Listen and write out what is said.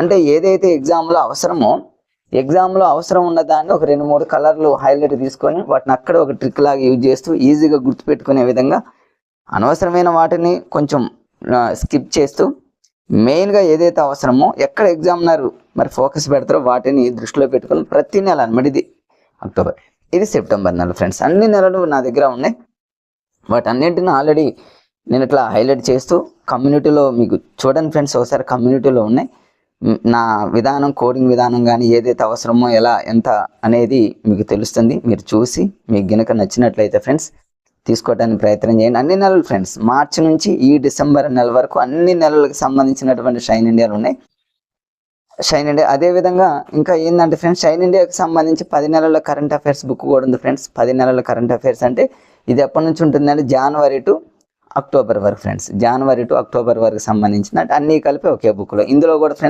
అంటే ఏదైతే ఎగ్జామ్లో అవసరం ఉన్న దాన్ని ఒక 2-3 కలర్లు హైలైట్ తీసుకొని వాటిని అక్కడ ఒక ట్రిక్ లాగా యూజ్ చేస్తూ ఈజీగా గుర్తుపెట్టుకునే విధంగా అనవసరమైన వాటిని కొంచెం స్కిప్ చేస్తూ మెయిన్గా ఏదైతే అవసరమో ఎక్కడ ఎగ్జామినర్ మరి ఫోకస్ పెడతారో వాటిని దృష్టిలో పెట్టుకొని ప్రతి నెల అనమాట. ఇది అక్టోబర్, ఇది సెప్టెంబర్ నెల ఫ్రెండ్స్. అన్ని నెలలు నా దగ్గర ఉన్నాయి. వాటన్నింటిని ఆల్రెడీ నేను ఇట్లా హైలైట్ చేస్తూ కమ్యూనిటీలో మీకు చూడండి ఫ్రెండ్స్, ఒకసారి కమ్యూనిటీలో ఉన్నాయి. నా విధానం, కోడింగ్ విధానం కానీ ఏదైతే అవసరమో ఎలా ఎంత అనేది మీకు తెలుస్తుంది. మీరు చూసి మీకు గినక నచ్చినట్లయితే ఫ్రెండ్స్ తీసుకోవడానికి ప్రయత్నం చేయండి. అన్ని నెలలు ఫ్రెండ్స్, మార్చి నుంచి ఈ డిసెంబర్ నెల వరకు అన్ని నెలలకు సంబంధించినటువంటి షైన్ ఇండియాలు ఉన్నాయి. షైన్ ఇండియా అదేవిధంగా ఇంకా ఏంటంటే ఫ్రెండ్స్, షైన్ ఇండియాకి సంబంధించి 10 నెలల కరెంట్ అఫైర్స్ బుక్ కూడా ఉంది ఫ్రెండ్స్. 10 నెలల కరెంట్ అఫైర్స్ అంటే ఇది ఎప్పటి నుంచి ఉంటుందంటే జనవరి టు అక్టోబర్ వరకు ఫ్రెండ్స్. జనవరి టు అక్టోబర్ వరకు సంబంధించిన అన్నీ కలిపి ఒకే బుక్లో. ఇందులో కూడా ఫ్రెండ్స్